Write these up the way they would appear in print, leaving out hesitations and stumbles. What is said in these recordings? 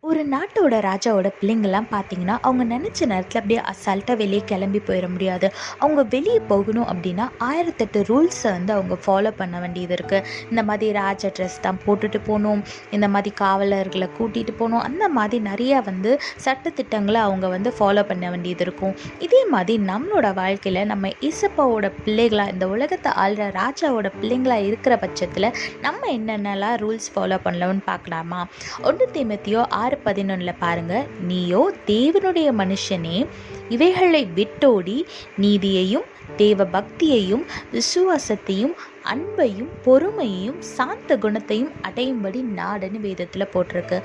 ஒரு நாட்டோட ராஜாவோட பிள்ளைங்கள்லாம் பார்த்தீங்கன்னா, அவங்க நெனச்ச நேரத்தில அப்படியே அசால்ட்டா வெளிய கிளம்பி போயிற முடியாது. அவங்க வெளிய போகணும் அப்படின்னா, 1008 ரூல்ஸ வந்து அவங்க ஃபாலோ பண்ண வேண்டியது இருக்கு. இந்த மாதிரி ராஜ ட்ரெஸ் தான் போட்டுட்டு போணும், இந்த மாதிரி காவலர்கள கூட்டிட்டு போணும், அந்த மாதிரி நெறையா வந்து சட்டதிட்டங்கள அவங்க வந்து ஃபாலோ பண்ண வேண்டியது இருக்கும். இதே மாதிரி நம்மளோட வாழ்க்கையில நம்ம இயேசப்பாவோட பிள்ளைகளா, இந்த உலகத்த ஆள்ற ராஜாவோட பிள்ளைங்களா இருக்கிற பட்சத்தில, நம்ம என்னென்னலாம் ரூல்ஸ் ஃபாலோ பண்ணலாம்னு பார்க்கலாமா? 1 தீமோத்தேயு 6:11 பாருங்க, நீயோ தேவனுடைய மனுஷனே, இவைகளை விட்டோடி நீதியையும் தேவ பக்தியையும் விசுவாசத்தையும் அன்பையும் பொறுமையையும் சாந்த குணத்தையும் அடையும்படி நாடுன்னு வேதத்தில் போட்டிருக்கு.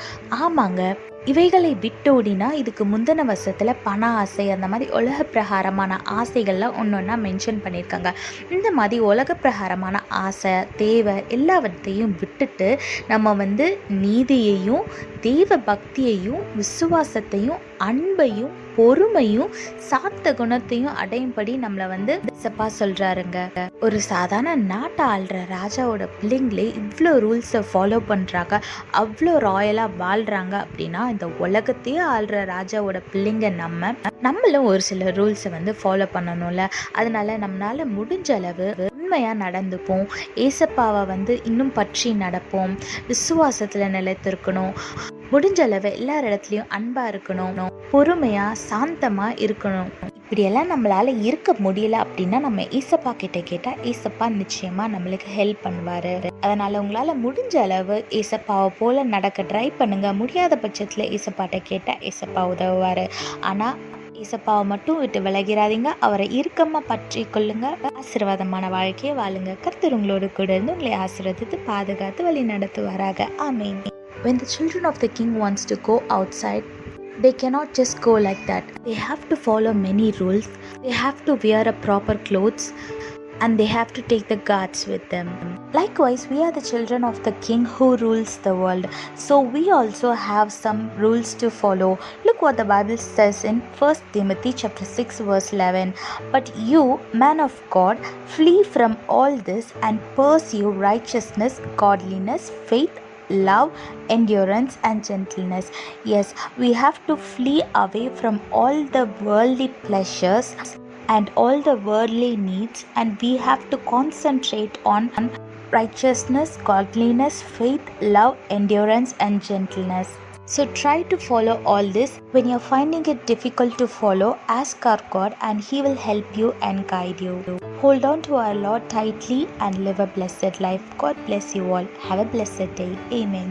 ஆமாங்க, இவைகளை விட்டோடினா இதுக்கு முந்தின வருஷத்தில் பண ஆசை, அந்த மாதிரி உலக பிரகாரமான ஆசைகள்லாம் ஒன்று ஒன்றா மென்ஷன் பண்ணியிருக்காங்க. இந்த மாதிரி உலக பிரகாரமான ஆசை தேவை எல்லாவற்றையும் விட்டுட்டு நம்ம வந்து நீதியையும் தேவ பக்தியையும் விசுவாசத்தையும் அன்பையும் பொறுமையும் சாந்த குணத்தையும் அடையும்படி நம்மளை வந்து சப்பா சொல்கிறாருங்க. ஒரு சாதாரண நாட்டை ஆள்ற ராஜாவோட பிள்ளைங்களே இவ்வளோ ரூல்ஸை ஃபாலோ பண்ணுறாங்க, அவ்வளோ ராயலாக வாழ்கிறாங்க அப்படின்னா இந்த உலகத்தையே ஆள்ற ராஜாவோட பிள்ளைங்க நம்மளும் ஒரு சில ரூல்ஸை வந்து ஃபாலோ பண்ணணும்ல. அதனால நம்மளால முடிஞ்ச அளவு உண்மையாக நடந்துப்போம், ஏசப்பாவை வந்து இன்னும் பற்றி நடப்போம், விசுவாசத்தில் நிலைத்திருக்கணும், முடிஞ்ச அளவு எல்லார் இடத்துலையும் அன்பாக இருக்கணும், பொறுமையாக சாந்தமாக இருக்கணும். இப்படியெல்லாம் நம்மளால் இருக்க முடியல அப்படின்னா நம்ம ஏசப்பா கிட்ட கேட்டால் ஏசப்பா நிச்சயமாக நம்மளுக்கு ஹெல்ப் பண்ணுவார். அதனால் உங்களால் முடிஞ்ச அளவு ஏசப்பாவை போல் நடக்க ட்ரை பண்ணுங்கள். முடியாத பட்சத்தில் ஏசப்பாட்ட கேட்டால் ஏசப்பா உதவுவார். ஆனால் ஏசப்பாவை மட்டும் விட்டு விலகிறாதீங்க, அவரை இறுக்கமாக பற்றி கொள்ளுங்க. ஆசீர்வாதமான வாழ்க்கையை வாழுங்க. கர்த்தர் உங்களோடு கூட இருந்து உங்களை ஆசீர்வதித்து பாதுகாத்து வழி நடத்துவாராக. ஆமென். When the children of the king wants to go outside, they cannot just go like that. They have to follow many rules. They have to wear a proper clothes and they have to take the guards with them. Likewise, we are the children of the king who rules the world. So we also have some rules to follow. Look what the Bible says in 1 Timothy chapter 6 verse 11. But you, man of God, flee from all this and pursue righteousness, godliness, faith, love, endurance and gentleness. Yes, we have to flee away from all the worldly pleasures and all the worldly needs, and we have to concentrate on righteousness, godliness, faith, love, endurance and gentleness. So try to follow all this. When you're finding it difficult to follow, ask our God and He will help you and guide you. Hold on to our Lord tightly and live a blessed life. God bless you all. Have a blessed day. Amen.